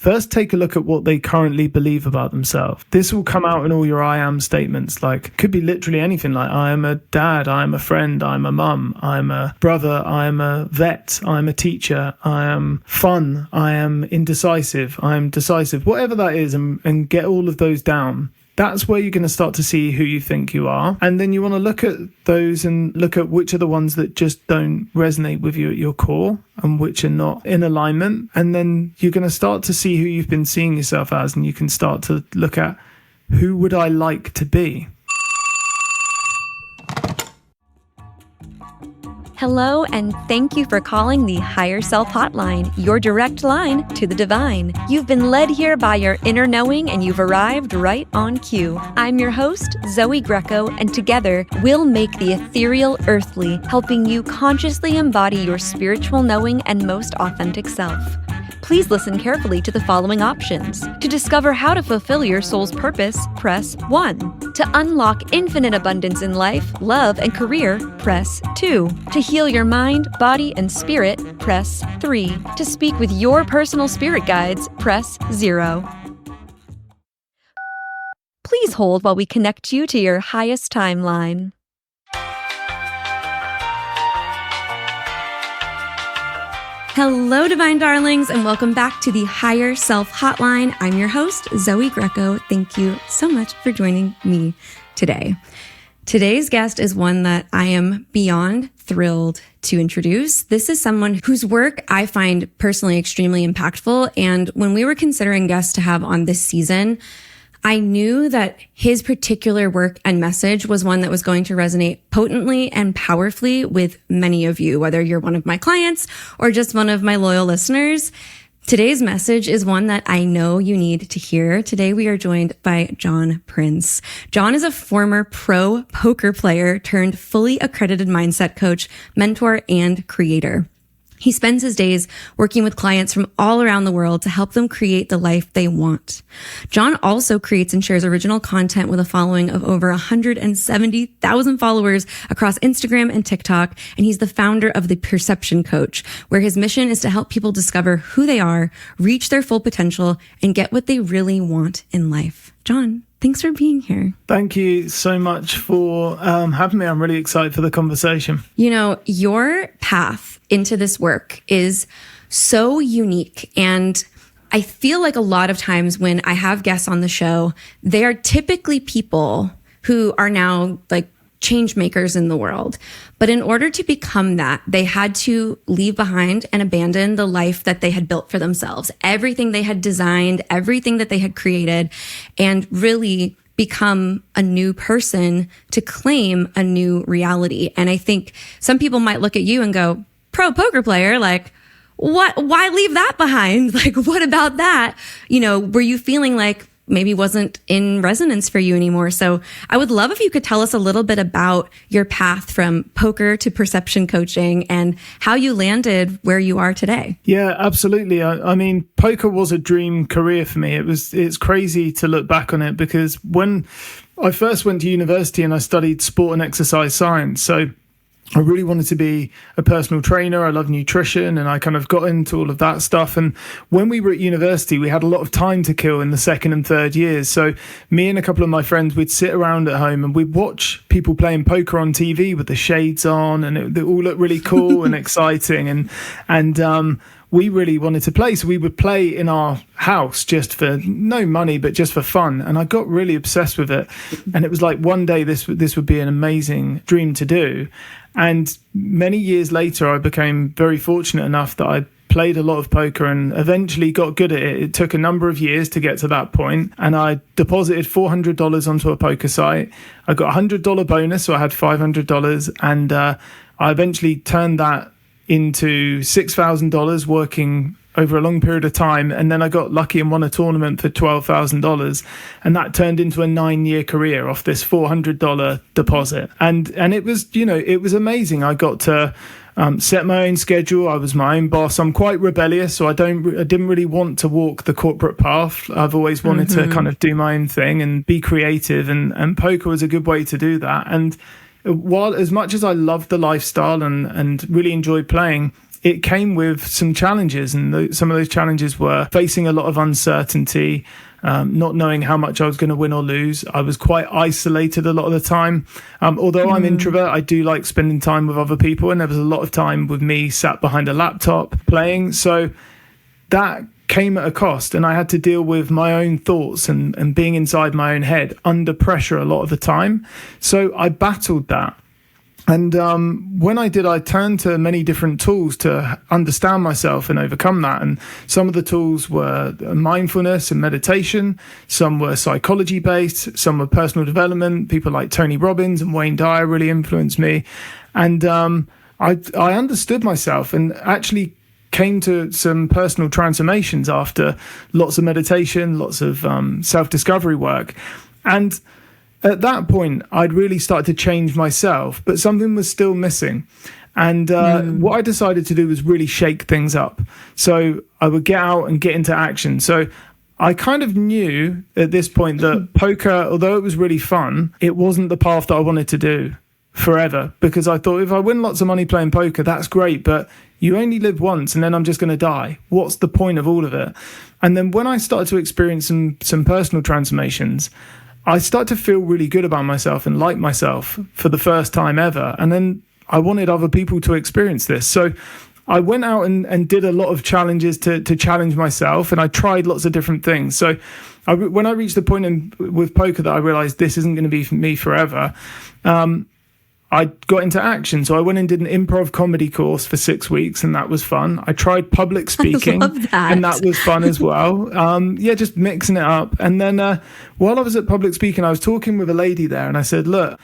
first take a look at what they currently believe about themselves. This will come out in all your I am statements, like could be literally anything, like I am a dad, I am a friend, I'm a mum, I'm a brother, I am a vet, I'm a teacher, I am fun, I am indecisive, I am decisive, whatever that is, and get all of those down. That's where you're going to start to see who you think you are. And then you want to look at those and look at which are the ones that just don't resonate with you at your core and which are not in alignment. And then you're going to start to see who you've been seeing yourself as, and you can start to look at who would I like to be? Hello, and thank you for calling the Higher Self Hotline, your direct line to the divine. You've been led here by your inner knowing, and you've arrived right on cue. I'm your host, Zoe Greco, and together we'll make the ethereal earthly, helping you consciously embody your spiritual knowing and most authentic self. Please listen carefully to the following options. To discover how to fulfill your soul's purpose, press 1. To unlock infinite abundance in life, love, and career, press 2. To heal your mind, body, and spirit, press 3. To speak with your personal spirit guides, press 0. Please hold while we connect you to your highest timeline. Hello, Divine Darlings, and welcome back to the Higher Self Hotline. I'm your host, Zoe Greco. Thank you so much for joining me today. Today's guest is one that I am beyond thrilled to introduce. This is someone whose work I find personally extremely impactful. And when we were considering guests to have on this season, I knew that his particular work and message was one that was going to resonate potently and powerfully with many of you, whether you're one of my clients or just one of my loyal listeners. Today's message is one that I know you need to hear. Today, we are joined by Jon Prince. Jon is a former pro poker player turned fully accredited mindset coach, mentor, and creator. He spends his days working with clients from all around the world to help them create the life they want. Jon also creates and shares original content with a following of over 170,000 followers across Instagram and TikTok, and he's the founder of The Perception Coach, where his mission is to help people discover who they are, reach their full potential, and get what they really want in life. Jon, thanks for being here. Thank you so much for having me. I'm really excited for the conversation. You know, your path into this work is so unique. And I feel like a lot of times when I have guests on the show, they are typically people who are now like change makers in the world. But in order to become that, they had to leave behind and abandon the life that they had built for themselves, everything they had designed, everything that they had created, and really become a new person to claim a new reality. And I think some people might look at you and go, pro poker player, like, what, why leave that behind? Like, what about that? You know, were you feeling like maybe wasn't in resonance for you anymore? So I would love if you could tell us a little bit about your path from poker to perception coaching and how you landed where you are today. Yeah, absolutely. I mean, poker was a dream career for me. It's crazy to look back on it because when I first went to university and I studied sport and exercise science, so I really wanted to be a personal trainer. I love nutrition and I kind of got into all of that stuff. And when we were at university, we had a lot of time to kill in the second and third years. So me and a couple of my friends, we'd sit around at home and we'd watch people playing poker on TV with the shades on, and it all looked really cool and exciting. And we really wanted to play. So we would play in our house just for no money, but just for fun. And I got really obsessed with it. And it was like one day this would be an amazing dream to do. And many years later, I became very fortunate enough that I played a lot of poker and eventually got good at it. It took a number of years to get to that point. And I deposited $400 onto a poker site. I got a $100 bonus, so I had $500. And I eventually turned that into $6,000 working over a long period of time. And then I got lucky and won a tournament for $12,000. And that turned into a 9-year career off this $400 deposit. And it was, you know, it was amazing. I got to set my own schedule. I was my own boss. I'm quite rebellious, so I didn't really want to walk the corporate path. I've always wanted to kind of do my own thing and be creative. And poker was a good way to do that. And while as much as I loved the lifestyle and really enjoyed playing, it came with some challenges, and some of those challenges were facing a lot of uncertainty, not knowing how much I was going to win or lose. I was quite isolated a lot of the time. Although I'm introvert, I do like spending time with other people, and there was a lot of time with me sat behind a laptop playing. So that came at a cost, and I had to deal with my own thoughts and being inside my own head under pressure a lot of the time. So I battled that. And when I did, I turned to many different tools to understand myself and overcome that. And some of the tools were mindfulness and meditation. Some were psychology based. Some were personal development. People like Tony Robbins and Wayne Dyer really influenced me. And I understood myself and actually came to some personal transformations after lots of meditation, lots of self-discovery work. And at that point, I'd really started to change myself, but something was still missing. And what I decided to do was really shake things up. So I would get out and get into action. So I kind of knew at this point that poker, although it was really fun, it wasn't the path that I wanted to do forever, because I thought if I win lots of money playing poker, that's great, but you only live once and then I'm just going to die. What's the point of all of it? And then when I started to experience some personal transformations, I started to feel really good about myself and like myself for the first time ever. And then I wanted other people to experience this. So I went out and did a lot of challenges to challenge myself, and I tried lots of different things. So when I reached the point with poker that I realized this isn't going to be for me forever, I got into action. So I went and did an improv comedy course for 6 weeks, and that was fun. I tried public speaking, and that was fun as well. Just mixing it up. And then while I was at public speaking, I was talking with a lady there, and I said, look,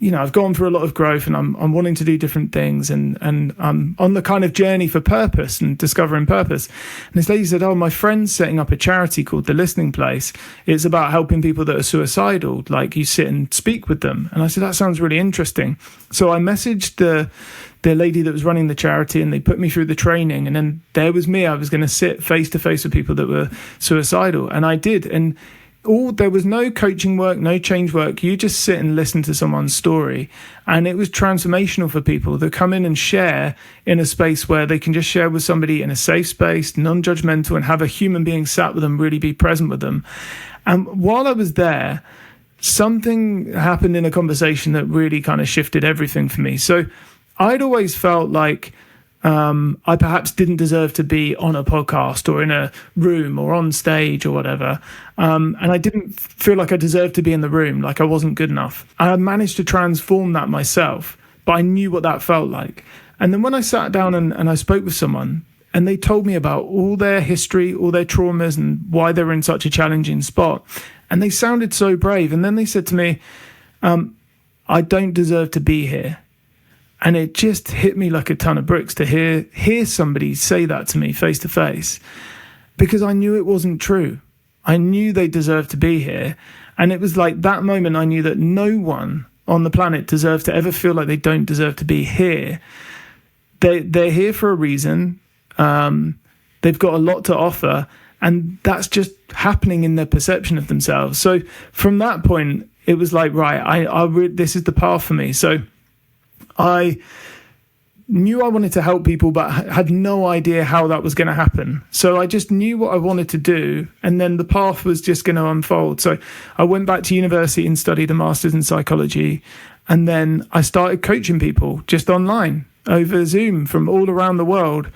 I've gone through a lot of growth, and I'm wanting to do different things, and I'm on the kind of journey for purpose and discovering purpose. And this lady said, my friend's setting up a charity called The Listening Place. It's about helping people that are suicidal, like you sit and speak with them. And I said, that sounds really interesting. So I messaged the lady that was running the charity, and they put me through the training. And then there was me. I was going to sit face to face with people that were suicidal. And I did. And there was no coaching work, no change work. You just sit and listen to someone's story. And it was transformational for people that come in and share in a space where they can just share with somebody in a safe space, non-judgmental, and have a human being sat with them, really be present with them. And while I was there, something happened in a conversation that really kind of shifted everything for me. So I'd always felt like I perhaps didn't deserve to be on a podcast or in a room or on stage or whatever. And I didn't feel like I deserved to be in the room, like I wasn't good enough. I managed to transform that myself, but I knew what that felt like. And then when I sat down and I spoke with someone, and they told me about all their history, all their traumas, and why they were in such a challenging spot. And they sounded so brave. And then they said to me, I don't deserve to be here. And it just hit me like a ton of bricks to hear somebody say that to me face to face, because I knew it wasn't true. I knew they deserved to be here. And it was like that moment I knew that no one on the planet deserves to ever feel like they don't deserve to be here. They're here for a reason. They've got a lot to offer, and that's just happening in their perception of themselves. So from that point, it was like, right, this is the path for me. So I knew I wanted to help people, but had no idea how that was going to happen. So I just knew what I wanted to do, and then the path was just going to unfold. So I went back to university and studied a master's in psychology, and then I started coaching people just online over Zoom from all around the world.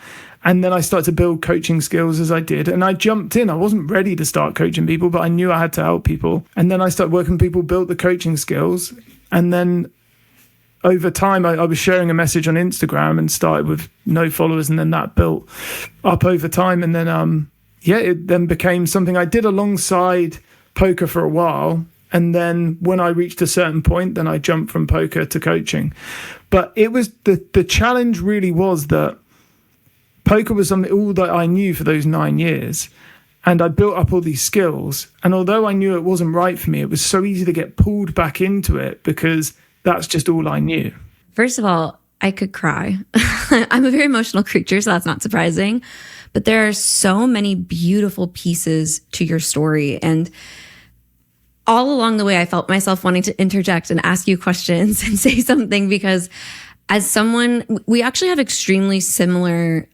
And then I started to build coaching skills as I did. And I jumped in. I wasn't ready to start coaching people, but I knew I had to help people. And then I started working with people, built the coaching skills. And then over time, I was sharing a message on Instagram and started with no followers. And then that built up over time. And then, it then became something I did alongside poker for a while. And then when I reached a certain point, then I jumped from poker to coaching. But it was the challenge really was that poker was all that I knew for those 9 years. And I built up all these skills. And although I knew it wasn't right for me, it was so easy to get pulled back into it because that's just all I knew. First of all, I could cry. I'm a very emotional creature, so that's not surprising. But there are so many beautiful pieces to your story. And all along the way, I felt myself wanting to interject and ask you questions and say something, because as someone, we actually have extremely similar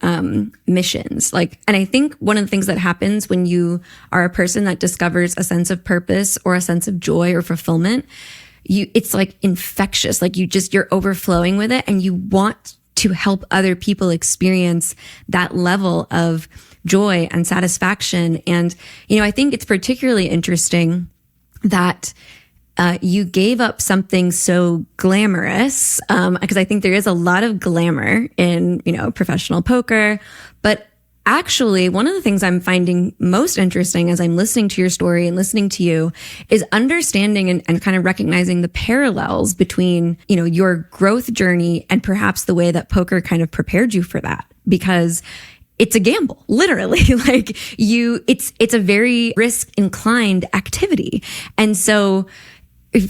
missions. And I think one of the things that happens when you are a person that discovers a sense of purpose or a sense of joy or fulfillment, it's like infectious. You're overflowing with it, and you want to help other people experience that level of joy and satisfaction. And, I think it's particularly interesting that you gave up something so glamorous, because I think there is a lot of glamour in, professional poker. But actually, one of the things I'm finding most interesting as I'm listening to your story and listening to you is understanding and kind of recognizing the parallels between, your growth journey and perhaps the way that poker kind of prepared you for that. Because it's a gamble, literally. It's a very risk inclined activity. And so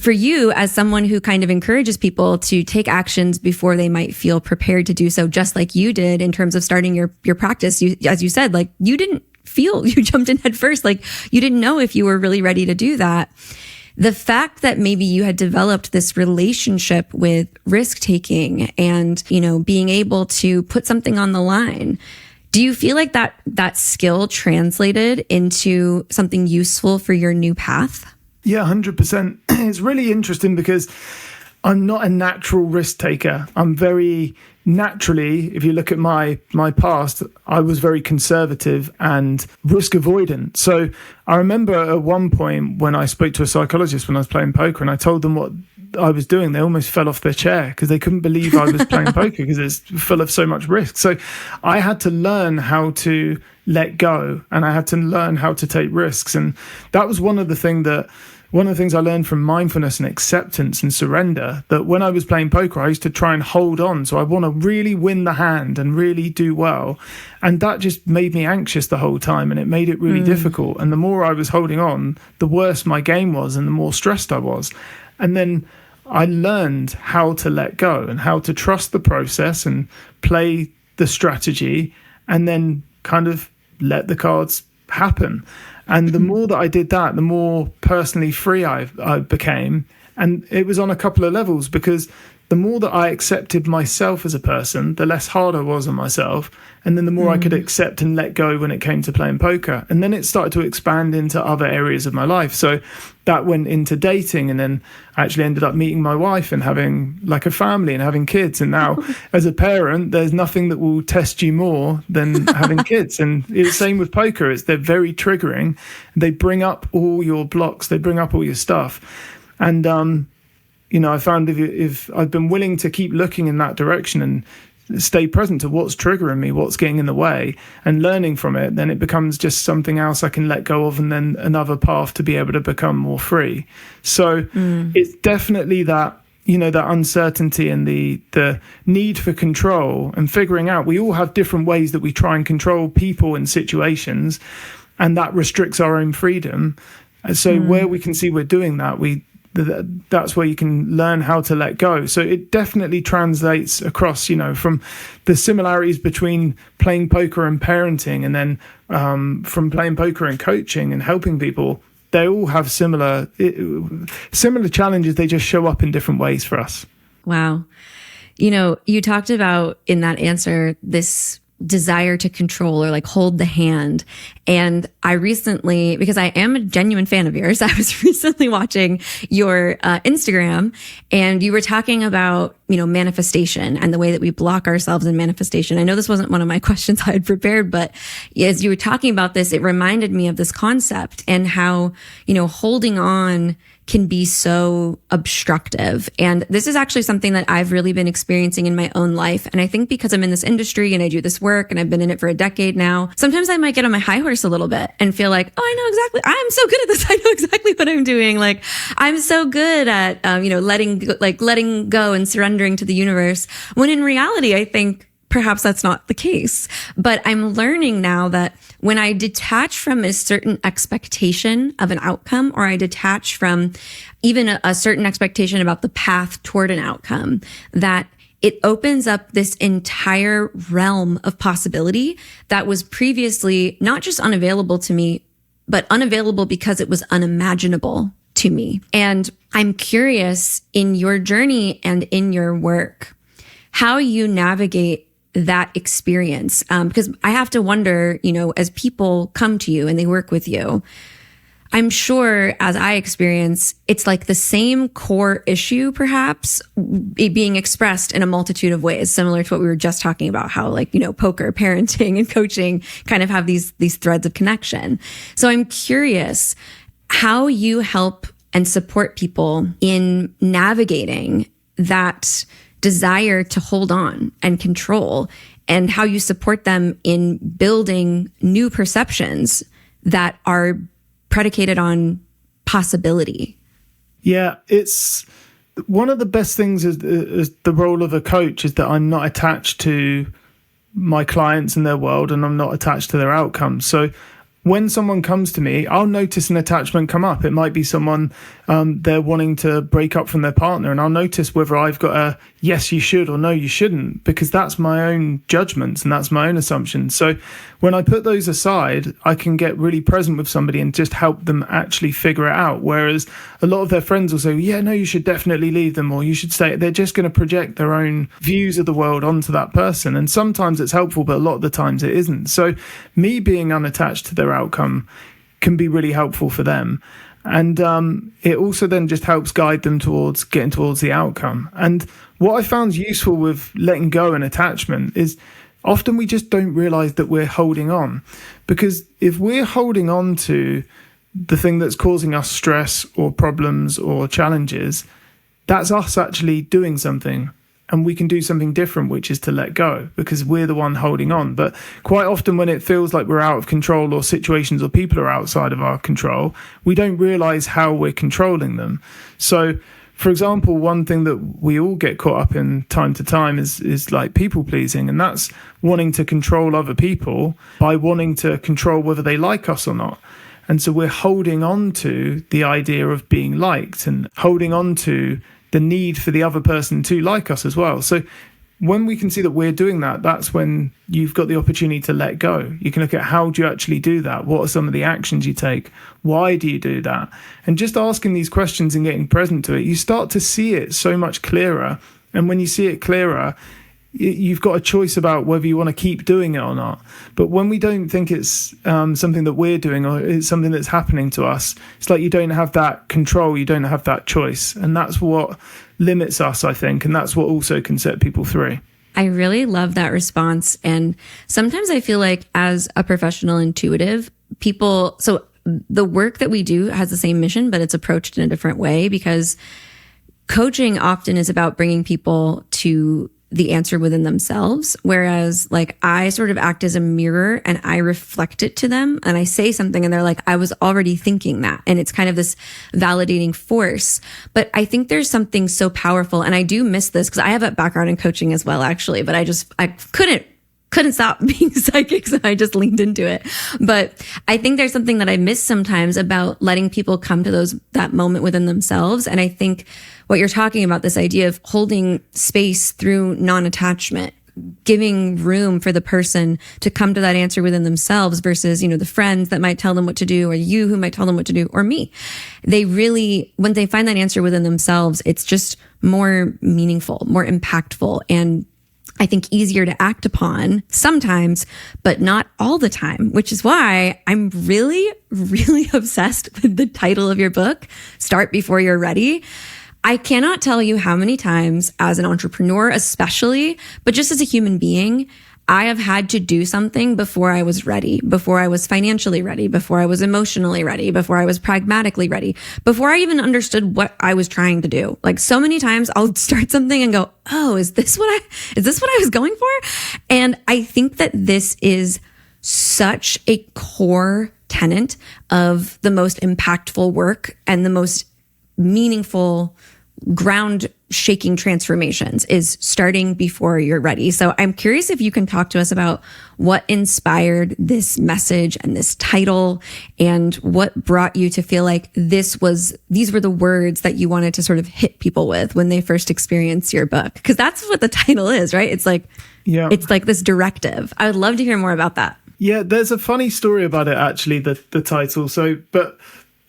for you, as someone who kind of encourages people to take actions before they might feel prepared to do so, just like you did in terms of starting your practice, as you said, you didn't feel, you jumped in head first, you didn't know if you were really ready to do that. The fact that maybe you had developed this relationship with risk taking and, being able to put something on the line, do you feel like that skill translated into something useful for your new path? Yeah, 100%. It's really interesting because I'm not a natural risk taker. I'm very naturally, if you look at my past, I was very conservative and risk avoidant. So I remember at one point when I spoke to a psychologist when I was playing poker and I told them what I was doing, they almost fell off their chair because they couldn't believe I was playing poker because it's full of so much risk. So I had to learn how to let go and I had to learn how to take risks. And that was one of the things I learned from mindfulness and acceptance and surrender, that when I was playing poker, I used to try and hold on. So I want to really win the hand and really do well. And that just made me anxious the whole time and it made it really difficult. And the more I was holding on, the worse my game was and the more stressed I was. And then I learned how to let go and how to trust the process and play the strategy and then kind of let the cards happen. And the more that I did that, the more personally free I became. And it was on a couple of levels, because the more that I accepted myself as a person, the less hard I was on myself. And then the more I could accept and let go when it came to playing poker. And then it started to expand into other areas of my life. So that went into dating, and then actually ended up meeting my wife and having a family and having kids. And now as a parent, there's nothing that will test you more than having kids. And it's the same with poker. They're very triggering. They bring up all your blocks. They bring up all your stuff. And, I found if I've been willing to keep looking in that direction and stay present to what's triggering me, what's getting in the way, and learning from it, then it becomes just something else I can let go of, and then another path to be able to become more free. So it's definitely that, that uncertainty and the need for control and figuring out we all have different ways that we try and control people and situations, and that restricts our own freedom. And so where we can see we're doing that, that's where you can learn how to let go. So it definitely translates across, from the similarities between playing poker and parenting, and then from playing poker and coaching and helping people. They all have similar challenges. They just show up in different ways for us. Wow. You talked about in that answer this desire to control or hold the hand. And I recently, because I am a genuine fan of yours, I was recently watching your Instagram, and you were talking about, manifestation and the way that we block ourselves in manifestation. I know this wasn't one of my questions I had prepared, but as you were talking about this, it reminded me of this concept and how, holding on can be so obstructive. And this is actually something that I've really been experiencing in my own life. And I think because I'm in this industry and I do this work and I've been in it for a decade now, sometimes I might get on my high horse a little bit and feel like, oh, I know exactly, I'm so good at this. I know exactly what I'm doing. I'm so good at, letting go and surrendering to the universe. When in reality, I think perhaps that's not the case. But I'm learning now that when I detach from a certain expectation of an outcome, or I detach from even a certain expectation about the path toward an outcome, that it opens up this entire realm of possibility that was previously not just unavailable to me, but unavailable because it was unimaginable to me. And I'm curious, in your journey and in your work, how you navigate that experience. Because I have to wonder, as people come to you and they work with you, I'm sure as I experience, it's like the same core issue, perhaps it being expressed in a multitude of ways, similar to what we were just talking about, how poker, parenting, and coaching kind of have these threads of connection. So I'm curious how you help and support people in navigating that desire to hold on and control, and how you support them in building new perceptions that are predicated on possibility. Yeah, it's one of the best things is the role of a coach is that I'm not attached to my clients and their world, and I'm not attached to their outcomes. So when someone comes to me, I'll notice an attachment come up. It might be someone, they're wanting to break up from their partner, and I'll notice whether I've got a yes, you should, or no, you shouldn't, because that's my own judgments and that's my own assumptions. So when I put those aside, I can get really present with somebody and just help them actually figure it out. Whereas a lot of their friends will say, yeah, no, you should definitely leave them, or you should stay. They're just going to project their own views of the world onto that person. And sometimes it's helpful, but a lot of the times it isn't. So me being unattached to their outcome can be really helpful for them. And it also then just helps guide them towards getting towards the outcome. And what I found useful with letting go and attachment is often we just don't realize that we're holding on. Because if we're holding on to the thing that's causing us stress or problems or challenges, that's us actually doing something. And we can do something different, which is to let go, because we're the one holding on. But quite often when it feels like we're out of control, or situations or people are outside of our control, we don't realize how we're controlling them. So, for example, one thing that we all get caught up in time to time is like people pleasing. And that's wanting to control other people by wanting to control whether they like us or not. And so we're holding on to the idea of being liked and holding on to the need for the other person to like us as well. So when we can see that we're doing that, that's when you've got the opportunity to let go. You can look at how do you actually do that? What are some of the actions you take? Why do you do that? And just asking these questions and getting present to it, you start to see it so much clearer. And when you see it clearer, you've got a choice about whether you want to keep doing it or not. But when we don't think it's something that we're doing, or it's something that's happening to us, it's like you don't have that control, you don't have that choice. And that's what limits us, I think. And that's what also can set people free. I really love that response. And sometimes I feel like as a professional intuitive, so the work that we do has the same mission, but it's approached in a different way, because coaching often is about bringing people to the answer within themselves. Whereas I sort of act as a mirror and I reflect it to them, and I say something and they're like, I was already thinking that. And it's kind of this validating force. But I think there's something so powerful, and I do miss this because I have a background in coaching as well, actually, but I couldn't stop being psychic, so I just leaned into it. But I think there's something that I miss sometimes about letting people come to that moment within themselves. And I think what you're talking about, this idea of holding space through non-attachment, giving room for the person to come to that answer within themselves versus, the friends that might tell them what to do, or you who might tell them what to do, or me. They really, when they find that answer within themselves, it's just more meaningful, more impactful, and I think easier to act upon sometimes, but not all the time, which is why I'm really, really obsessed with the title of your book, Start Before You're Ready. I cannot tell you how many times as an entrepreneur, especially, but just as a human being, I have had to do something before I was ready, before I was financially ready, before I was emotionally ready, before I was pragmatically ready, before I even understood what I was trying to do. So many times I'll start something and go, oh, is this what I was going for? And I think that this is such a core tenet of the most impactful work and the most meaningful, ground shaking transformations is starting before you're ready. So I'm curious if you can talk to us about what inspired this message and this title, and what brought you to feel like these were the words that you wanted to sort of hit people with when they first experience your book. Because that's what the title is, right? It's like this directive. I would love to hear more about that. Yeah, there's a funny story about it, actually, the title. So, but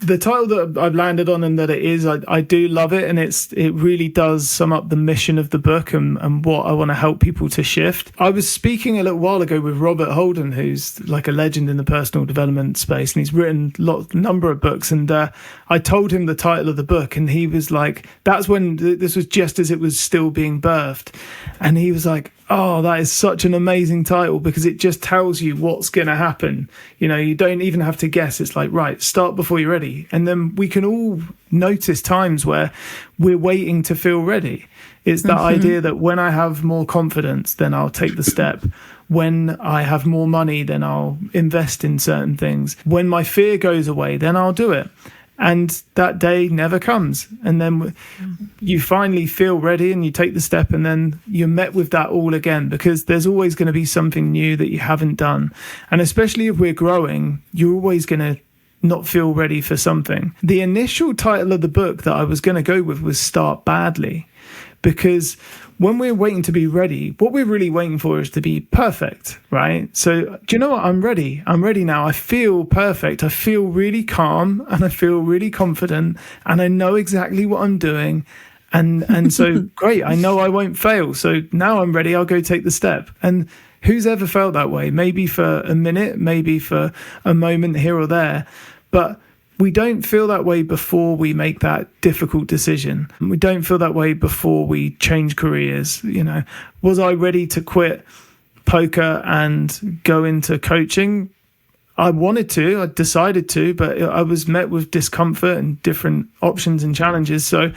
the title that I've landed on and that it is, I do love it. And it really does sum up the mission of the book and what I want to help people to shift. I was speaking a little while ago with Robert Holden, who's like a legend in the personal development space. And he's written a number of books. And I told him the title of the book and he was like, that's when this was just as it was still being birthed. And he was like, oh, that is such an amazing title because it just tells you what's going to happen. You know, you don't even have to guess. It's like, right, start before you're ready. And then we can all notice times where we're waiting to feel ready. It's that idea that when I have more confidence, then I'll take the step. When I have more money, then I'll invest in certain things. When my fear goes away, then I'll do it. And that day never comes. And then you finally feel ready and you take the step and then you're met with that all again because there's always going to be something new that you haven't done. And especially if we're growing, you're always going to not feel ready for something. The initial title of the book that I was going to go with was Start Badly, because when we're waiting to be ready, what we're really waiting for is to be perfect, right? So do you know what? I'm ready. I'm ready now. I feel perfect. I feel really calm and I feel really confident and I know exactly what I'm doing. And so great. I know I won't fail. So now I'm ready. I'll go take the step. And who's ever felt that way? Maybe for a minute, maybe for a moment here or there. But we don't feel that way before we make that difficult decision. We don't feel that way before we change careers. You know, was I ready to quit poker and go into coaching? I wanted to, I decided to, but I was met with discomfort and different options and challenges. So,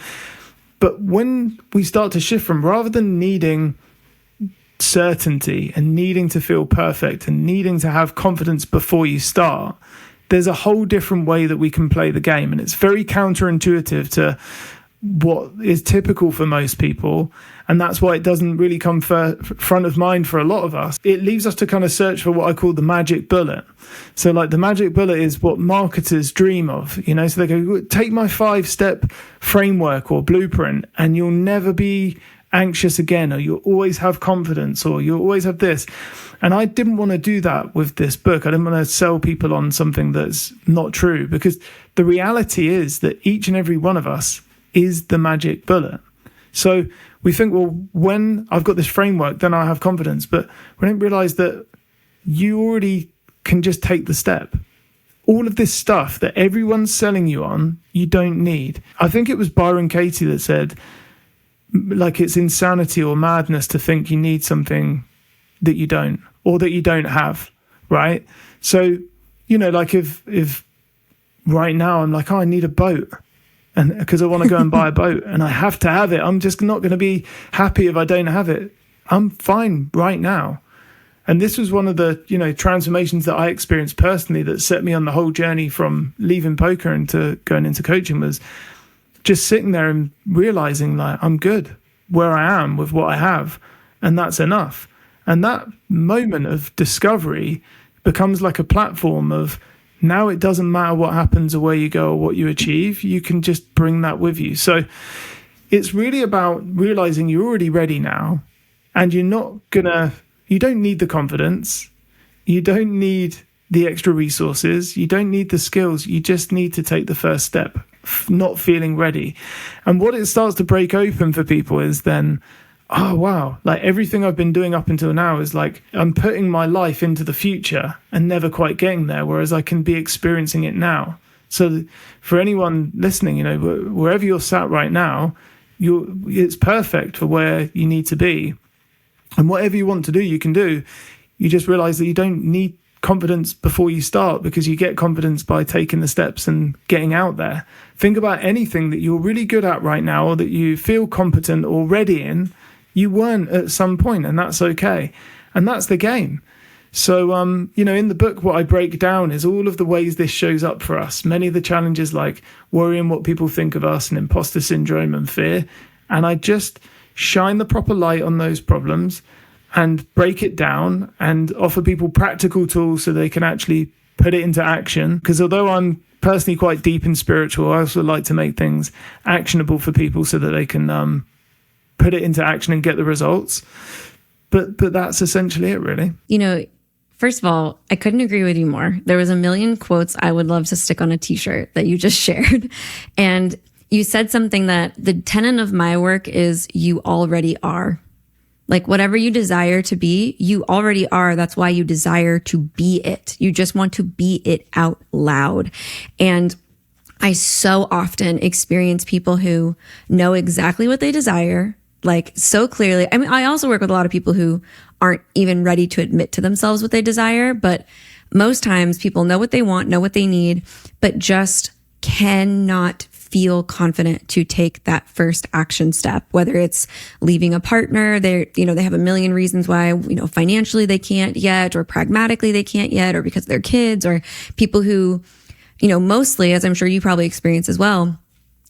but when we start to shift from rather than needing certainty and needing to feel perfect and needing to have confidence before you start, there's a whole different way that we can play the game. And it's very counterintuitive to what is typical for most people. And that's why it doesn't really come front of mind for a lot of us. It leaves us to kind of search for what I call the magic bullet. So like the magic bullet is what marketers dream of, you know, so they go, take my 5-step framework or blueprint and you'll never be anxious again, or you'll always have confidence, or you'll always have this. And I didn't want to do that with this book. I didn't want to sell people on something that's not true, because the reality is that each and every one of us is the magic bullet. So we think, well, when I've got this framework, then I'll have confidence. But we don't realize that you already can just take the step. All of this stuff that everyone's selling you on, you don't need. I think it was Byron Katie that said, like, it's insanity or madness to think you need something that you don't, or that you don't have, right? So, you know, like if right now I'm like, oh, I need a boat, and because I want to go and buy a boat and I have to have it, I'm just not going to be happy if I don't have it. I'm fine right now. And this was one of the, you know, transformations that I experienced personally that set me on the whole journey from leaving poker into going into coaching, was just sitting there and realizing, like, I'm good where I am with what I have, and that's enough. And that moment of discovery becomes like a platform of, now it doesn't matter what happens or where you go or what you achieve, you can just bring that with you. So it's really about realizing you're already ready now, and you don't need the confidence, you don't need the extra resources, you don't need the skills, you just need to take the first step, not feeling ready. And what it starts to break open for people is then, oh, wow, like everything I've been doing up until now is like I'm putting my life into the future and never quite getting there, whereas I can be experiencing it now. So for anyone listening, you know, wherever you're sat right now, it's perfect for where you need to be. And whatever you want to do, you can do. You just realize that you don't need confidence before you start, because you get confidence by taking the steps and getting out there. Think about anything that you're really good at right now, or that you feel competent or ready in. You weren't at some point, and that's okay. And that's the game. So, you know, in the book, what I break down is all of the ways this shows up for us. Many of the challenges like worrying what people think of us and imposter syndrome and fear. And I just shine the proper light on those problems and break it down and offer people practical tools so they can actually put it into action. Because although I'm personally quite deep and spiritual, I also like to make things actionable for people so that they can put it into action and get the results. But that's essentially it, really. You know, first of all, I couldn't agree with you more. There was a million quotes I would love to stick on a t-shirt that you just shared. And you said something that the tenet of my work is you already are. Like whatever you desire to be, you already are. That's why you desire to be it. You just want to be it out loud. And I so often experience people who know exactly what they desire, like so clearly. I mean, I also work with a lot of people who aren't even ready to admit to themselves what they desire, but most times people know what they want, know what they need, but just cannot feel confident to take that first action step, whether it's leaving a partner, they have a million reasons why, financially they can't yet, or pragmatically they can't yet, or because of their kids, or people who, mostly, as I'm sure you probably experience as well.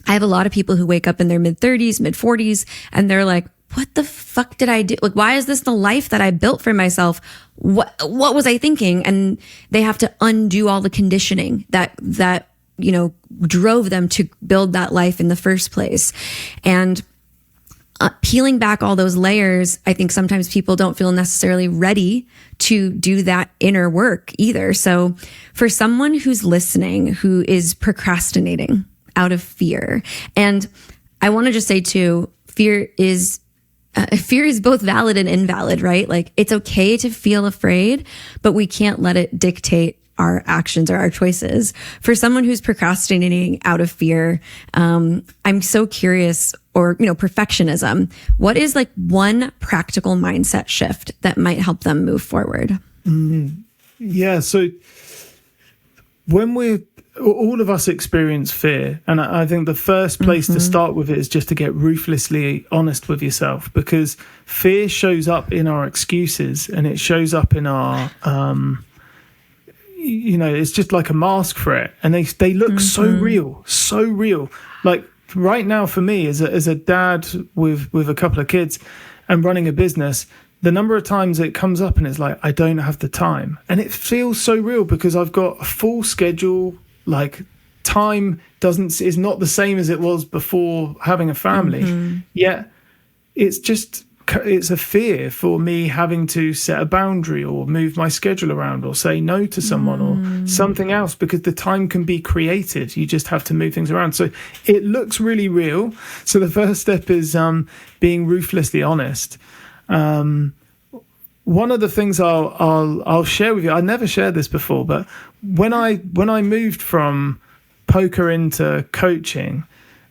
I have a lot of people who wake up in their mid-30s, mid-40s, and they're like, what the fuck did I do? Like, why is this the life that I built for myself? What was I thinking? And they have to undo all the conditioning that drove them to build that life in the first place. And peeling back all those layers, I think sometimes people don't feel necessarily ready to do that inner work either. So for someone who's listening, who is procrastinating out of fear, and I want to just say too, fear is both valid and invalid, right? Like it's okay to feel afraid, but we can't let it dictate our actions or our choices. For someone who's procrastinating out of fear, I'm so curious, or, perfectionism, what is like one practical mindset shift that might help them move forward? Yeah. So when all of us experience fear, and I think the first place to start with it is just to get ruthlessly honest with yourself, because fear shows up in our excuses and it shows up in our, it's just like a mask for it. And they look so real. Like right now for me as a dad with a couple of kids and running a business, the number of times it comes up and it's like, I don't have the time. And it feels so real because I've got a full schedule. Like time is not the same as it was before having a family. Yet it's a fear for me having to set a boundary or move my schedule around or say no to someone or something else, because the time can be created. You just have to move things around. So it looks really real. So the first step is being ruthlessly honest. One of the things I'll share with you, I never shared this before, but when I moved from poker into coaching,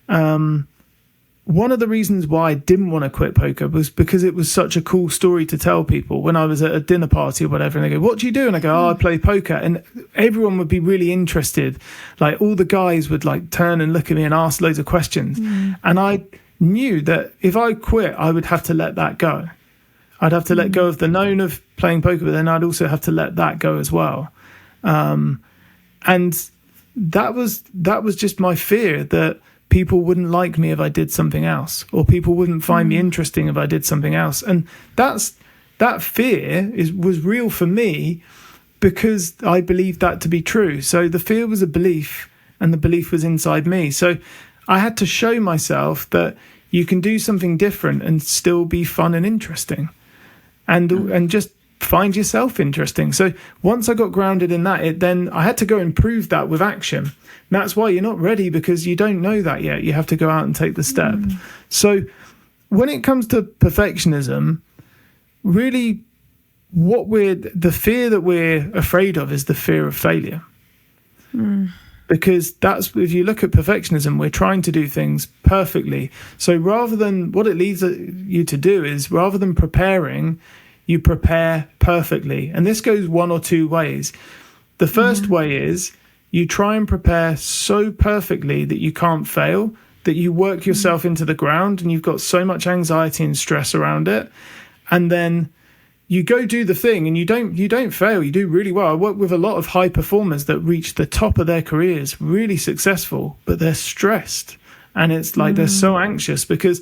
one of the reasons why I didn't want to quit poker was because it was such a cool story to tell people when I was at a dinner party or whatever, and they go, what do you do? And I go, I play poker. And everyone would be really interested. Like all the guys would like turn and look at me and ask loads of questions. And I knew that if I quit, I would have to let that go. I'd have to let go of the known of playing poker, but then I'd also have to let that go as well. And that was just my fear, that people wouldn't like me if I did something else, or people wouldn't find me interesting if I did something else. And that fear was real for me because I believed that to be true. So the fear was a belief, and the belief was inside me. So I had to show myself that you can do something different and still be fun and interesting, and just find yourself interesting. So once I got grounded in that, then I had to go and prove that with action. And that's why you're not ready, because you don't know that yet. You have to go out and take the step. So when it comes to perfectionism, really the fear that we're afraid of is the fear of failure. Because if you look at perfectionism, we're trying to do things perfectly. So rather than, what it leads you to do is, rather than preparing, you prepare perfectly. And this goes one or two ways. The first way is you try and prepare so perfectly that you can't fail, that you work yourself into the ground and you've got so much anxiety and stress around it. And then you go do the thing and you don't fail. You do really well. I work with a lot of high performers that reach the top of their careers, really successful, but they're stressed. And it's like they're so anxious because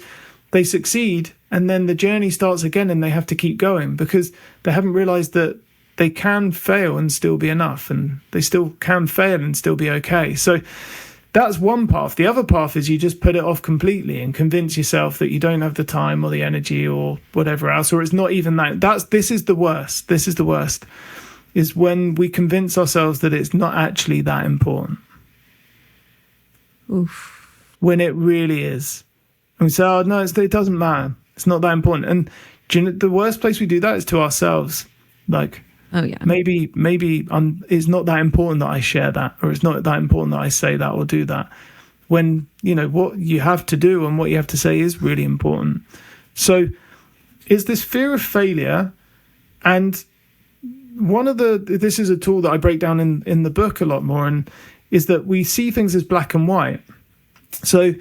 they succeed and then the journey starts again and they have to keep going because they haven't realized that they can fail and still be enough, and they still can fail and still be okay. So that's one path. The other path is you just put it off completely and convince yourself that you don't have the time or the energy or whatever else, or it's not even that. This is the worst. This is the worst. is when we convince ourselves that it's not actually that important. Oof. When it really is. And we say, oh, no, it doesn't matter. It's not that important. And do you know, the worst place we do that is to ourselves. Like, oh yeah, maybe it's not that important that I share that, or it's not that important that I say that or do that. When, you know, what you have to do and what you have to say is really important. So it's this fear of failure. And this is a tool that I break down in the book a lot more, and is that we see things as black and white. So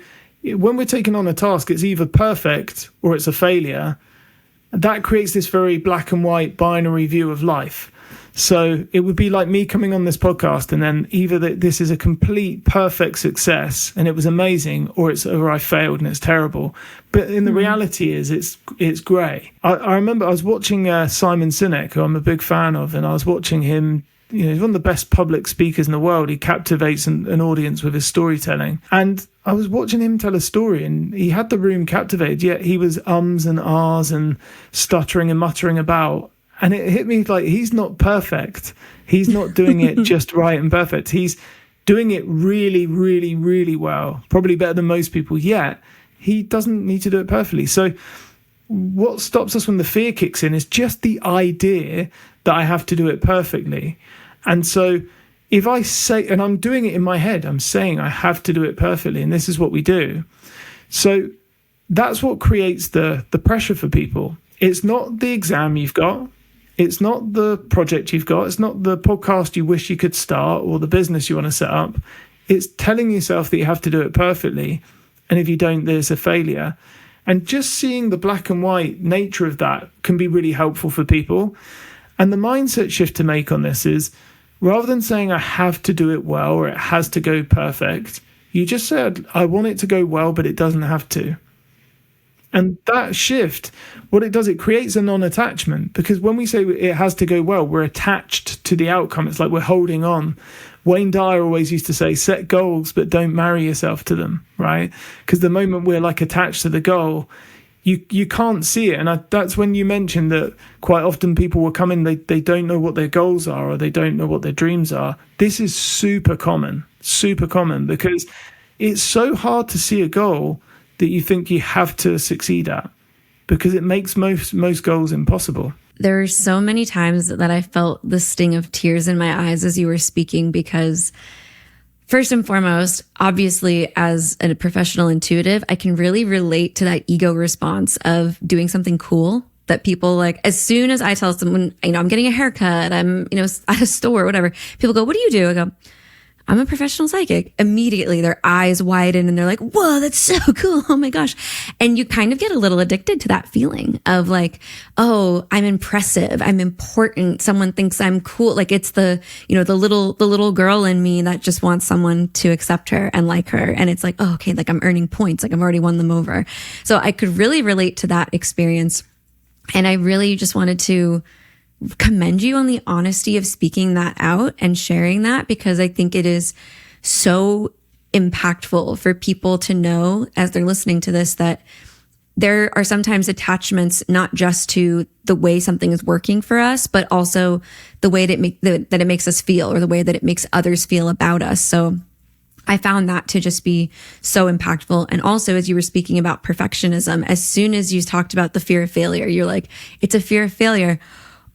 when we're taking on a task, it's either perfect or it's a failure. That creates this very black and white binary view of life. So it would be like me coming on this podcast and then either this is a complete perfect success and it was amazing, or I failed and it's terrible. But in the reality is it's grey. I remember I was watching Simon Sinek, who I'm a big fan of, and I was watching him. You know, he's one of the best public speakers in the world. He captivates an audience with his storytelling. And I was watching him tell a story, and he had the room captivated, yet he was ums and ahs and stuttering and muttering about. And it hit me like, he's not perfect. He's not doing it just right and perfect. He's doing it really, really, really well, probably better than most people, yet he doesn't need to do it perfectly. So what stops us when the fear kicks in is just the idea that I have to do it perfectly. And so if I say, and I'm doing it in my head, I'm saying I have to do it perfectly, and this is what we do. So that's what creates the pressure for people. It's not the exam you've got. It's not the project you've got. It's not the podcast you wish you could start or the business you want to set up. It's telling yourself that you have to do it perfectly. And if you don't, there's a failure. And just seeing the black and white nature of that can be really helpful for people. And the mindset shift to make on this is, rather than saying I have to do it well or it has to go perfect, you just said, I want it to go well, but it doesn't have to. And that shift, what it does, it creates a non-attachment, because when we say it has to go well, we're attached to the outcome. It's like we're holding on. Wayne Dyer always used to say, set goals, but don't marry yourself to them, right? Because the moment we're like attached to the goal, you can't see it. And that's when you mentioned that quite often people will come in, they don't know what their goals are, or they don't know what their dreams are. This is super common, because it's so hard to see a goal that you think you have to succeed at, because it makes most goals impossible. There are so many times that I felt the sting of tears in my eyes as you were speaking, because first and foremost, obviously, as a professional intuitive, I can really relate to that ego response of doing something cool that people like. As soon as I tell someone, I'm getting a haircut, I'm, at a store, whatever, people go, what do you do? I go, I'm a professional psychic. Immediately their eyes widen and they're like, whoa, that's so cool. Oh my gosh. And you kind of get a little addicted to that feeling of like, oh, I'm impressive. I'm important. Someone thinks I'm cool. Like it's the little girl in me that just wants someone to accept her and like her. And it's like, oh, okay, like I'm earning points. Like I've already won them over. So I could really relate to that experience. And I really just wanted to commend you on the honesty of speaking that out and sharing that, because I think it is so impactful for people to know as they're listening to this that there are sometimes attachments not just to the way something is working for us, but also the way that it makes us feel, or the way that it makes others feel about us. So I found that to just be so impactful. And also, as you were speaking about perfectionism, as soon as you talked about the fear of failure, you're like, it's a fear of failure.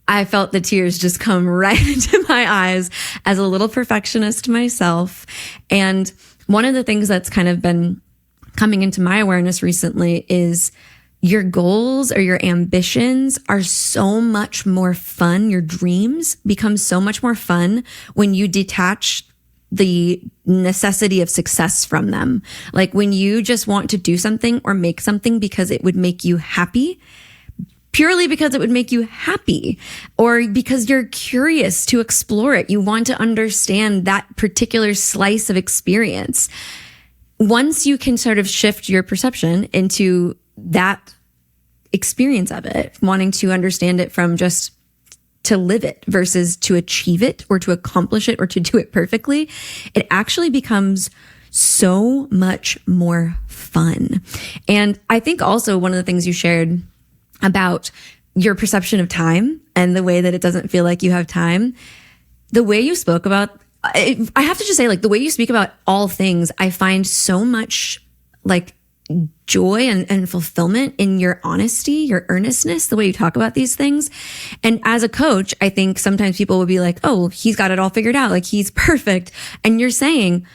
I felt the tears just come right into my eyes as a little perfectionist myself. And one of the things that's kind of been coming into my awareness recently is your goals or your ambitions are so much more fun. Your dreams become so much more fun when you detach the necessity of success from them. Like when you just want to do something or make something because it would make you happy, purely because it would make you happy, or because you're curious to explore it. You want to understand that particular slice of experience. Once you can sort of shift your perception into that experience of it, wanting to understand it from just to live it versus to achieve it or to accomplish it or to do it perfectly, it actually becomes so much more fun. And I think also one of the things you shared about your perception of time and the way that it doesn't feel like you have time. The way you spoke about, I have to just say, like, the way you speak about all things, I find so much like joy and fulfillment in your honesty, your earnestness, the way you talk about these things. And as a coach, I think sometimes people will be like, oh, he's got it all figured out. Like, he's perfect. And you're saying,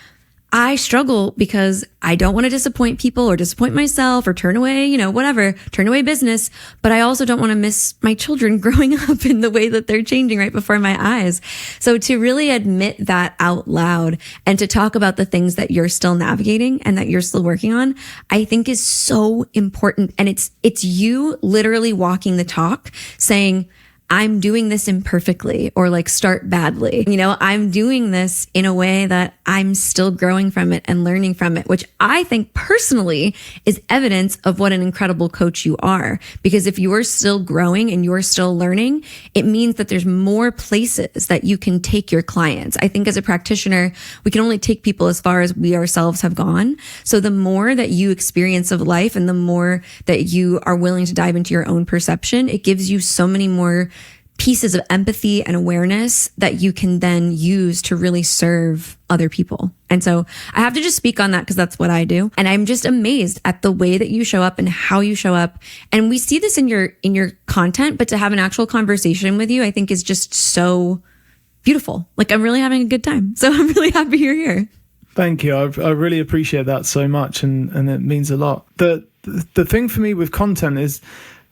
I struggle because I don't want to disappoint people or disappoint myself or turn away, whatever, turn away business. But I also don't want to miss my children growing up in the way that they're changing right before my eyes. So to really admit that out loud and to talk about the things that you're still navigating and that you're still working on, I think is so important. And it's you literally walking the talk, saying, I'm doing this imperfectly, or like start badly. I'm doing this in a way that I'm still growing from it and learning from it, which I think personally is evidence of what an incredible coach you are. Because if you are still growing and you're still learning, it means that there's more places that you can take your clients. I think as a practitioner, we can only take people as far as we ourselves have gone. So the more that you experience of life and the more that you are willing to dive into your own perception, it gives you so many more pieces of empathy and awareness that you can then use to really serve other people. And so I have to just speak on that because that's what I do. And I'm just amazed at the way that you show up and how you show up. And we see this in your content, but to have an actual conversation with you, I think is just so beautiful. Like, I'm really having a good time. So I'm really happy you're here. Thank you. I really appreciate that so much. And it means a lot. The thing for me with content is,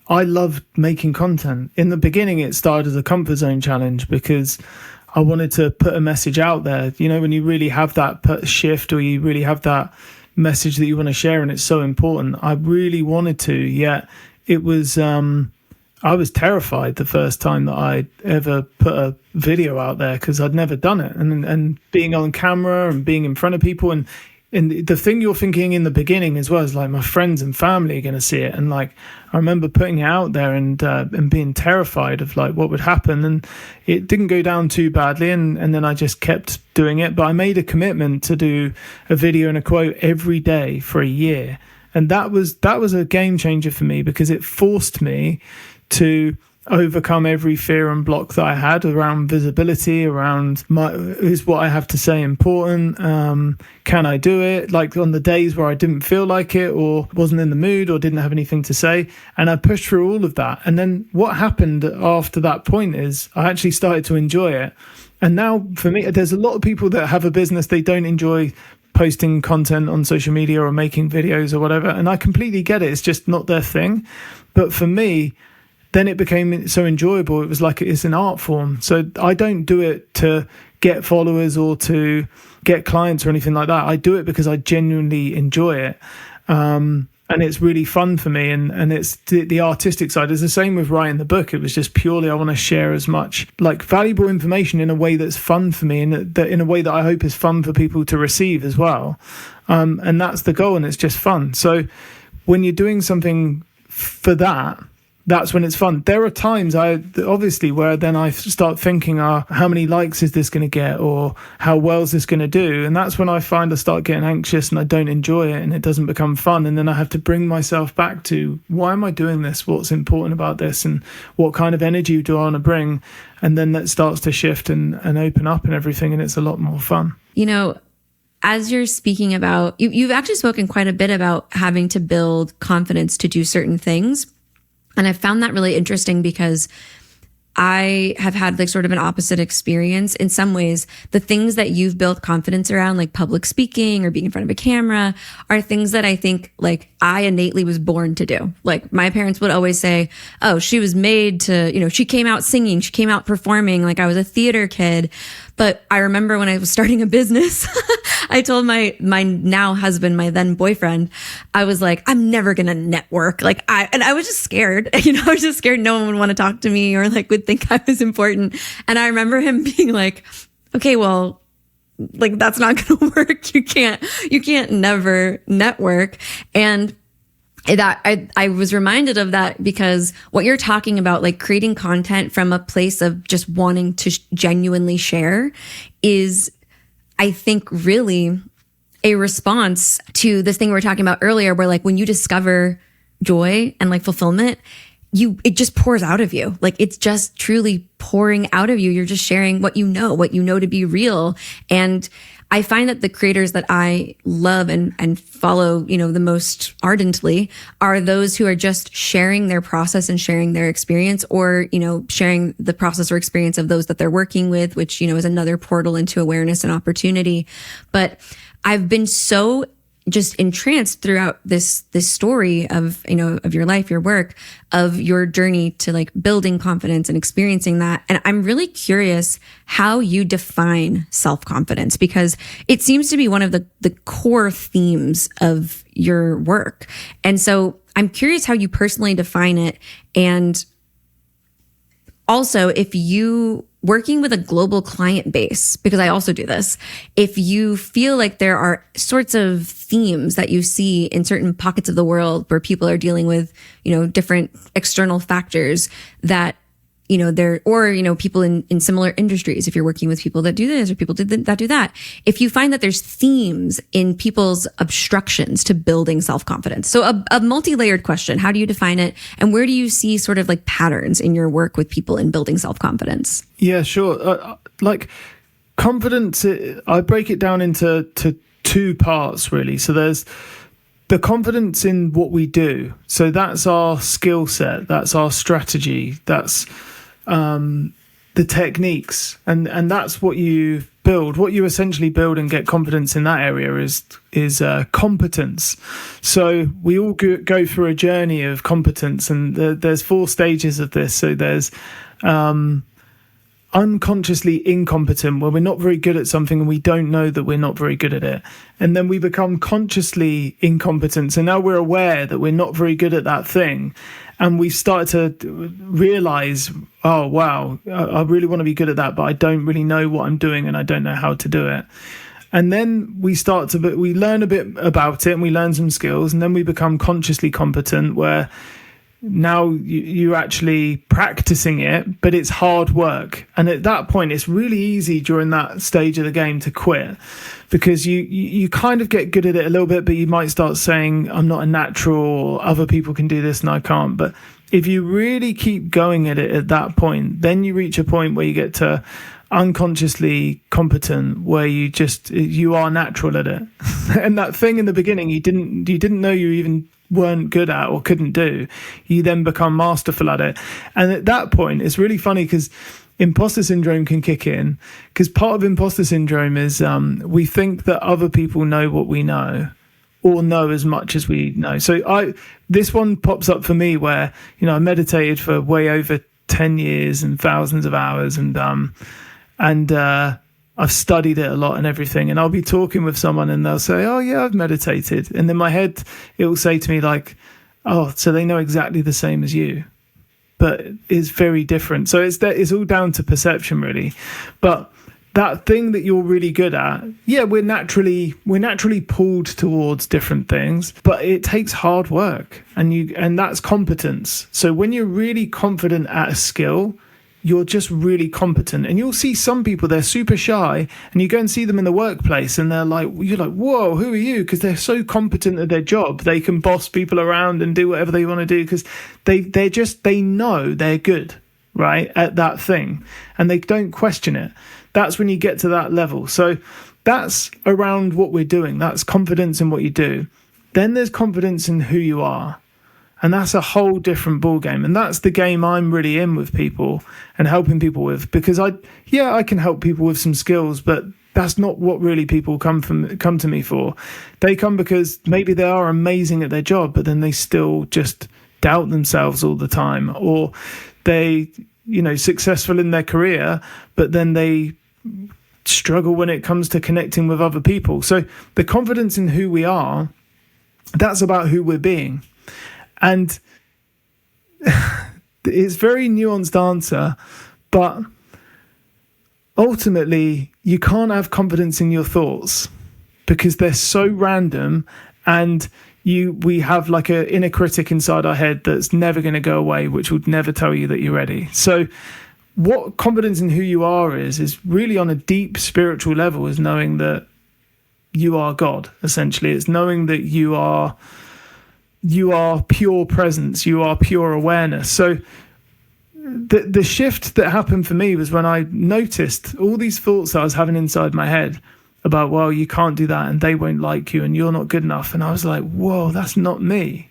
I love making content. In the beginning, it started as a comfort zone challenge because I wanted to put a message out there. When you really have that shift, or you really have that message that you want to share, and it's so important. I really wanted to, yet it was, I was terrified the first time that I ever put a video out there because I'd never done it. And being on camera and being in front of people, and the thing you're thinking in the beginning as well is like, my friends and family are going to see it. And like, I remember putting it out there and being terrified of like what would happen. And it didn't go down too badly. And then I just kept doing it. But I made a commitment to do a video and a quote every day for a year. And that was a game changer for me because it forced me to overcome every fear and block that I had around visibility, around is what I have to say important? Can I do it? Like on the days where I didn't feel like it, or wasn't in the mood, or didn't have anything to say. And I pushed through all of that. And then what happened after that point is I actually started to enjoy it. And now for me, there's a lot of people that have a business, they don't enjoy posting content on social media or making videos or whatever. And I completely get it. It's just not their thing. But for me, then it became so enjoyable. It was like it's an art form. So I don't do it to get followers or to get clients or anything like that. I do it because I genuinely enjoy it. And it's really fun for me. And it's the artistic side. It's the same with writing the book. It was just purely, I want to share as much like valuable information in a way that's fun for me, and that in a way that I hope is fun for people to receive as well. And that's the goal, and it's just fun. So when you're doing something for that, that's when it's fun. There are times obviously where then I start thinking, how many likes is this going to get, or how well is this going to do? And that's when I find I start getting anxious and I don't enjoy it and it doesn't become fun. And then I have to bring myself back to, why am I doing this? What's important about this? And what kind of energy do I want to bring? And then that starts to shift and open up and everything. And it's a lot more fun. As you're speaking about, you've actually spoken quite a bit about having to build confidence to do certain things. And I found that really interesting because I have had like sort of an opposite experience. In some ways, the things that you've built confidence around, like public speaking or being in front of a camera, are things that I think like I innately was born to do. Like my parents would always say, oh, she was made to, she came out singing, she came out performing, like I was a theater kid. But I remember when I was starting a business, I told my now husband, my then boyfriend, I was like, I'm never going to network. And I was just scared, I was just scared no one would want to talk to me or like would think I was important. And I remember him being like, okay, well, like that's not going to work. You can't never network. And that I was reminded of that because what you're talking about, like creating content from a place of just wanting to genuinely share, is, I think, really a response to this thing we were talking about earlier, where like when you discover joy and like fulfillment, it just pours out of you. Like it's just truly pouring out of you. You're just sharing what you know to be real. And I find that the creators that I love and follow, the most ardently are those who are just sharing their process and sharing their experience, or, sharing the process or experience of those that they're working with, which, is another portal into awareness and opportunity. But I've been so just entranced throughout this story of, of your life, your work, of your journey to like building confidence and experiencing that. And I'm really curious how you define self-confidence, because it seems to be one of the core themes of your work. And so I'm curious how you personally define it. And also, if you working with a global client base, because I also do this, if you feel like there are sorts of themes that you see in certain pockets of the world where people are dealing with, different external factors that, people in similar industries, if you're working with people that do this or people that do that, if you find that there's themes in people's obstructions to building self-confidence. So a multi-layered question, how do you define it? And where do you see sort of like patterns in your work with people in building self-confidence? Yeah, sure. Like confidence, I break it down into two parts really. So there's the confidence in what we do. So that's our skill set, that's our strategy, that's the techniques, and that's what you build. What you essentially build and get confidence in that area is competence. So we all go through a journey of competence, and there's 4 stages of this. So there's unconsciously incompetent, where we're not very good at something and we don't know that we're not very good at it. And then we become consciously incompetent. So now we're aware that we're not very good at that thing. And we start to realize, oh, wow, I really want to be good at that, but I don't really know what I'm doing and I don't know how to do it. And then we learn a bit about it and we learn some skills, and then we become consciously competent, where now you're actually practicing it, but it's hard work. And at that point, it's really easy during that stage of the game to quit, because you kind of get good at it a little bit, but you might start saying, I'm not a natural, or other people can do this and I can't. But if you really keep going at it at that point, then you reach a point where you get to unconsciously competent, where you are natural at it. And that thing in the beginning you didn't know you even weren't good at or couldn't do, you then become masterful at it. And at that point, it's really funny because imposter syndrome can kick in, because part of imposter syndrome is we think that other people know what we know, or know as much as we know. So this one pops up for me where, I meditated for way over 10 years and thousands of hours, and I've studied it a lot and everything, and I'll be talking with someone and they'll say, oh yeah, I've meditated. And in my head, it will say to me like, oh, so they know exactly the same as you, but it's very different. So it's all down to perception really. But that thing that you're really good at, yeah, we're naturally pulled towards different things, but it takes hard work, and that's competence. So when you're really confident at a skill, you're just really competent. And you'll see some people, they're super shy, and you go and see them in the workplace and you're like, whoa, who are you? Because they're so competent at their job. They can boss people around and do whatever they want to do, because they know they're good, right, at that thing, and they don't question it. That's when you get to that level. So that's around what we're doing. That's confidence in what you do. Then there's confidence in who you are. And that's a whole different ball game. And that's the game I'm really in with people and helping people with, because I can help people with some skills, but that's not what really people come to me for. They come because maybe they are amazing at their job, but then they still just doubt themselves all the time, or they, successful in their career, but then they struggle when it comes to connecting with other people. So the confidence in who we are, that's about who we're being. And it's a very nuanced answer, but ultimately you can't have confidence in your thoughts because they're so random, and we have like an inner critic inside our head that's never going to go away, which would never tell you that you're ready. So what confidence in who you are is really on a deep spiritual level, is knowing that you are God, essentially. It's knowing that you are you are pure presence, you are pure awareness. So the shift that happened for me was when I noticed all these thoughts I was having inside my head about, well, you can't do that and they won't like you and you're not good enough. And I was like, whoa, that's not me.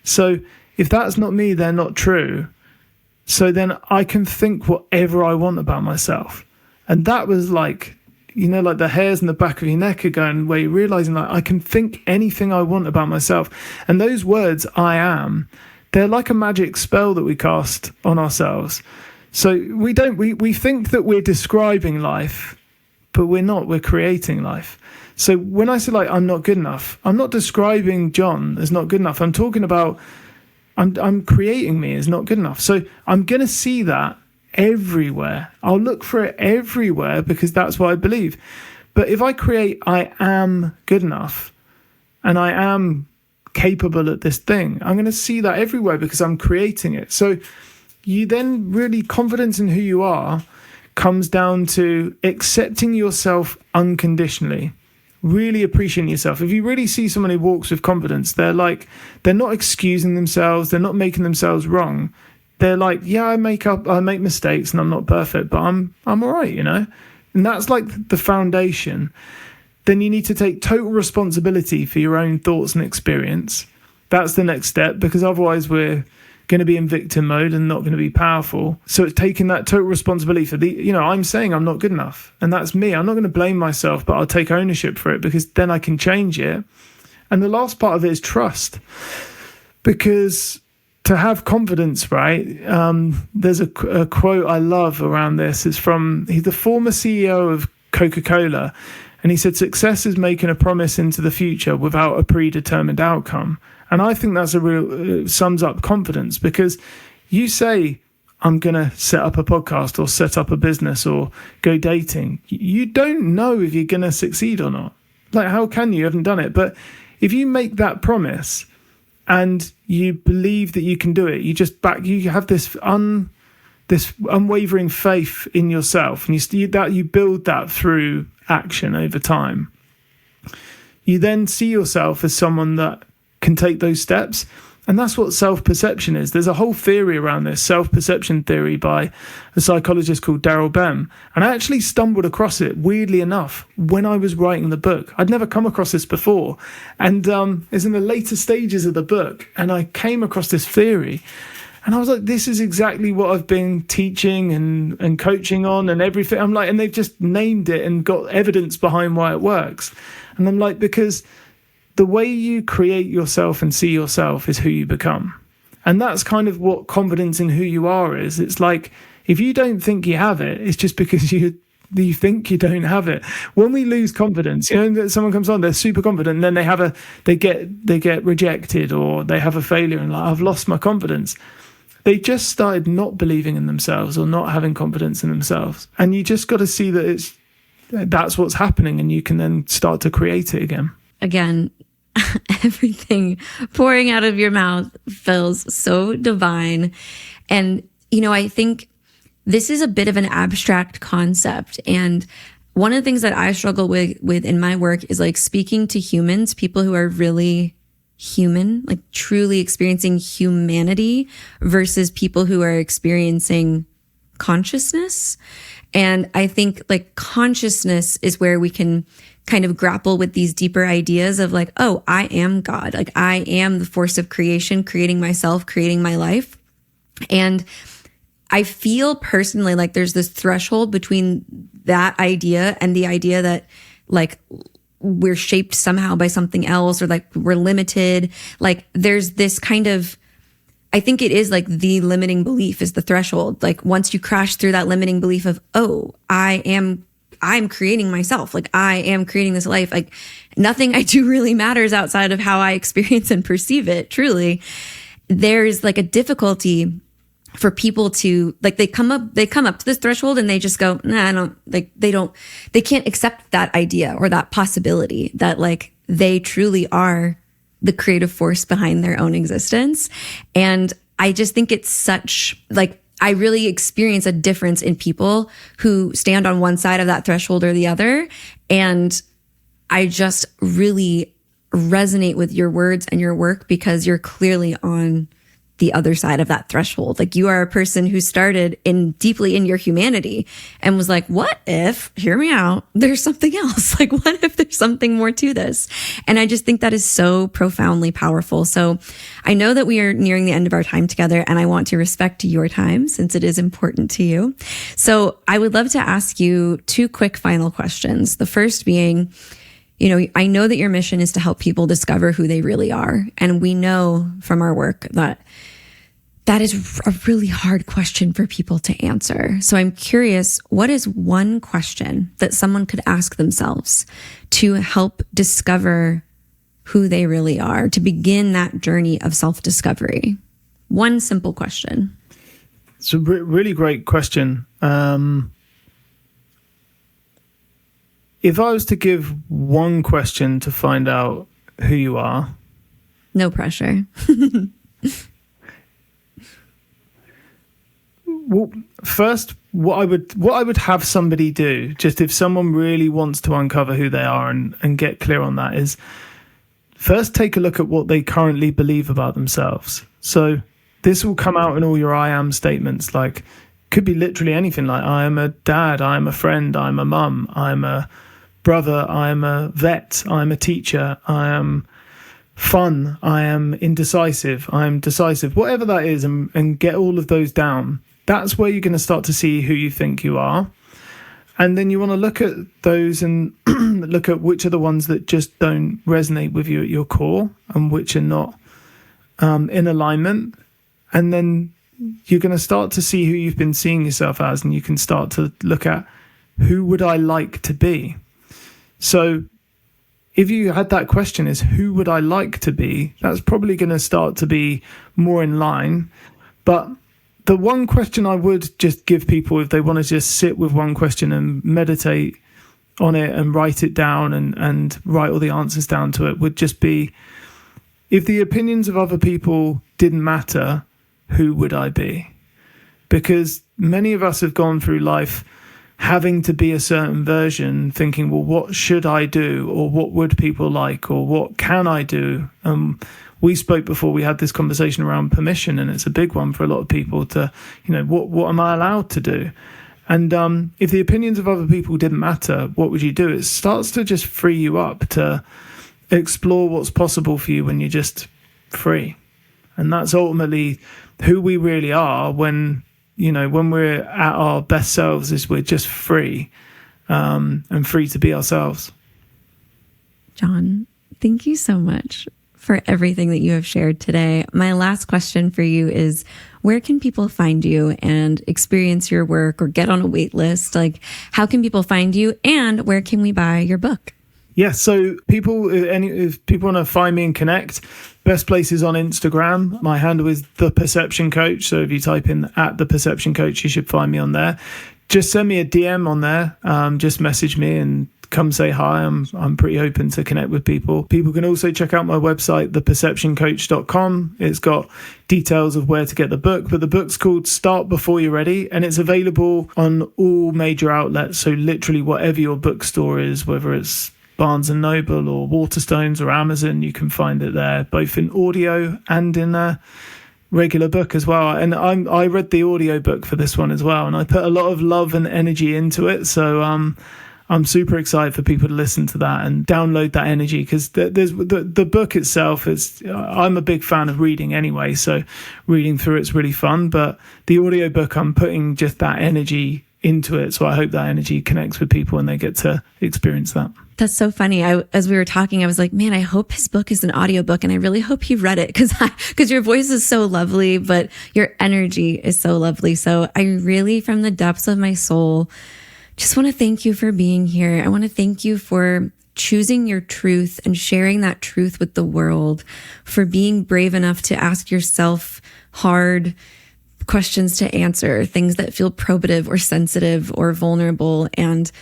So if that's not me, they're not true. So then I can think whatever I want about myself. And that was like, like the hairs in the back of your neck are going, where you're realizing like I can think anything I want about myself. And those words, I am, they're like a magic spell that we cast on ourselves. So we think that we're describing life, but we're not. We're creating life. So when I say like I'm not good enough, I'm not describing Jon as not good enough. I'm talking about I'm creating me as not good enough. So I'm going to see that everywhere. I'll look for it everywhere because that's what I believe. But if I create I am good enough and I am capable at this thing, I'm going to see that everywhere because I'm creating it. So you then really, confidence in who you are comes down to accepting yourself unconditionally, really appreciating yourself. If you really see someone who walks with confidence, they're not excusing themselves, they're not making themselves wrong. They're like, yeah, I make mistakes and I'm not perfect, but I'm all right, And that's like the foundation. Then you need to take total responsibility for your own thoughts and experience. That's the next step, because otherwise we're going to be in victim mode and not going to be powerful. So it's taking that total responsibility for I'm saying I'm not good enough, and that's me. I'm not going to blame myself, but I'll take ownership for it because then I can change it. And the last part of it is trust, because to have confidence, right? There's a quote I love around this. It's from the former CEO of Coca-Cola. And he said, success is making a promise into the future without a predetermined outcome. And I think that's sums up confidence, because you say, I'm going to set up a podcast or set up a business or go dating. You don't know if you're going to succeed or not. Like, how can you? You haven't done it. But if you make that promise and you believe that you can do it, you have this unwavering faith in yourself, and you build that through action over time. You then see yourself as someone that can take those steps, and that's what self-perception is. There's a whole theory around this, self-perception theory, by a psychologist called Daryl Bem, and I actually stumbled across it, weirdly enough, when I was writing the book. I'd never come across this before, and it's in the later stages of the book, and I came across this theory. And I was like, this is exactly what I've been teaching and coaching on and everything. I'm like, and they've just named it and got evidence behind why it works. And I'm like, because the way you create yourself and see yourself is who you become. And that's kind of what confidence in who you are is. It's like, if you don't think you have it, it's just because you think you don't have it. When we lose confidence, that someone comes on, they're super confident, and then they get rejected, or they have a failure, and like, I've lost my confidence. They just started not believing in themselves or not having confidence in themselves. And you just got to see that that's what's happening, and you can then start to create it again. Again, everything pouring out of your mouth feels so divine. And, I think this is a bit of an abstract concept. And one of the things that I struggle with in my work is like speaking to humans, people who are really human, like truly experiencing humanity, versus people who are experiencing consciousness. And I think like consciousness is where we can kind of grapple with these deeper ideas of like, oh, I am God. Like I am the force of creation, creating myself, creating my life. And I feel personally like there's this threshold between that idea and the idea that like we're shaped somehow by something else, or like we're limited. Like there's this kind of, I think it is like the limiting belief is the threshold. Like once you crash through that limiting belief of, oh, I'm creating myself. Like I am creating this life. Like nothing I do really matters outside of how I experience and perceive it. Truly, there's like a difficulty for people to like, they come up to this threshold and they just go, nah, I don't like, they can't accept that idea or that possibility that like they truly are the creative force behind their own existence. And I just think it's such like, I really experience a difference in people who stand on one side of that threshold or the other. And I just really resonate with your words and your work because you're clearly on the other side of that threshold. Like, you are a person who started deeply in your humanity and was like, what if, hear me out, there's something else? Like, what if there's something more to this? And I just think that is so profoundly powerful. So I know that we are nearing the end of our time together, and I want to respect your time since it is important to you. So I would love to ask you 2 quick final questions. The first being, I know that your mission is to help people discover who they really are. And we know from our work that is a really hard question for people to answer. So I'm curious, what is one question that someone could ask themselves to help discover who they really are, to begin that journey of self-discovery? One simple question. It's a really great question. If I was to give one question to find out who you are. No pressure. Well, first, what I would have somebody do, just if someone really wants to uncover who they are and get clear on that, is first take a look at what they currently believe about themselves. So this will come out in all your I am statements, like could be literally anything, like I am a dad, I am a friend, I'm a mum, I'm a brother, I am a vet, I am a teacher, I am fun, I am indecisive, I am decisive, whatever that is, and get all of those down. That's where you're going to start to see who you think you are. And then you want to look at those and look at which are the ones that just don't resonate with you at your core and which are not in alignment. And then you're going to start to see who you've been seeing yourself as, and you can start to look at who would I like to be. So if you had that question is who would I like to be, that's probably going to start to be more in line. But the one question I would just give people, if they want to just sit with one question and meditate on it and write it down and write all the answers down to it, would just be, if the opinions of other people didn't matter, who would I be? Because many of us have gone through life having to be a certain version, thinking, well, what should I do? Or what would people like? Or what can I do? We spoke before we had this conversation around permission, and it's a big one for a lot of people to, what am I allowed to do? And if the opinions of other people didn't matter, what would you do? It starts to just free you up to explore what's possible for you when you're just free. And that's ultimately who we really are when we're at our best selves, is we're just free and free to be ourselves. Jon, thank you so much for everything that you have shared today. My last question for you is, where can people find you and experience your work or get on a wait list? Like, how can people find you, and where can we buy your book? Yeah, so if people want to find me and connect, best place is on Instagram. My handle is The Perception Coach. So if you type in @The Perception Coach, you should find me on there. Just send me a DM on there. Just message me and come say hi. I'm pretty open to connect with people. People can also check out my website, theperceptioncoach.com. It's got details of where to get the book, but the book's called Start Before You're Ready, and it's available on all major outlets. So literally whatever your bookstore is, whether it's Barnes & Noble or Waterstones or Amazon, you can find it there, both in audio and in a regular book as well. And I read the audio book for this one as well, and I put a lot of love and energy into it. So I'm super excited for people to listen to that and download that energy, because there's the book itself is, I'm a big fan of reading anyway, so reading through it's really fun. But the audio book, I'm putting just that energy into it, so I hope that energy connects with people and they get to experience that. That's so funny. As we were talking, I was like, man, I hope his book is an audiobook, and I really hope he read it, because your voice is so lovely, but your energy is so lovely. So I really, from the depths of my soul, just want to thank you for being here. I want to thank you for choosing your truth and sharing that truth with the world, for being brave enough to ask yourself hard questions to answer, things that feel probative or sensitive or vulnerable, and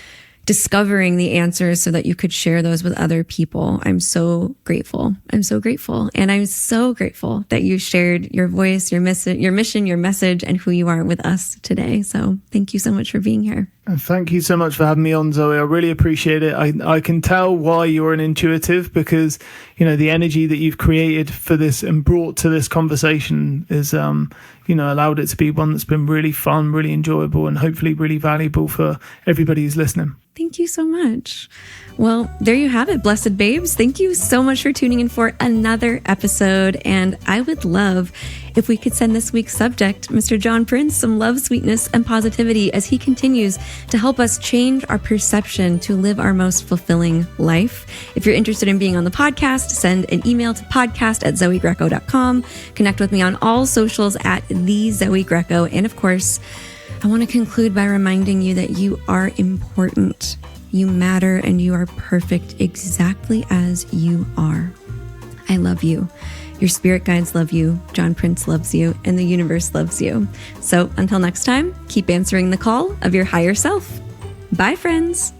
discovering the answers so that you could share those with other people. I'm so grateful. I'm so grateful. And I'm so grateful that you shared your voice, your mission, your message, and who you are with us today. So thank you so much for being here. And thank you so much for having me on, Zoe. I really appreciate it. I can tell why you're an intuitive, because, the energy that you've created for this and brought to this conversation is, allowed it to be one that's been really fun, really enjoyable, and hopefully really valuable for everybody who's listening. Thank you so much. Well, there you have it, blessed babes. Thank you so much for tuning in for another episode. And I would love if we could send this week's subject, Mr. Jon Prince, some love, sweetness, and positivity as he continues to help us change our perception to live our most fulfilling life. If you're interested in being on the podcast, send an email to podcast@zoegreco.com. Connect with me on all socials at @thezoegreco. And of course, I want to conclude by reminding you that you are important, you matter, and you are perfect exactly as you are. I love you. Your spirit guides love you. Jon Prince loves you, and the universe loves you. So until next time, keep answering the call of your higher self. Bye, friends.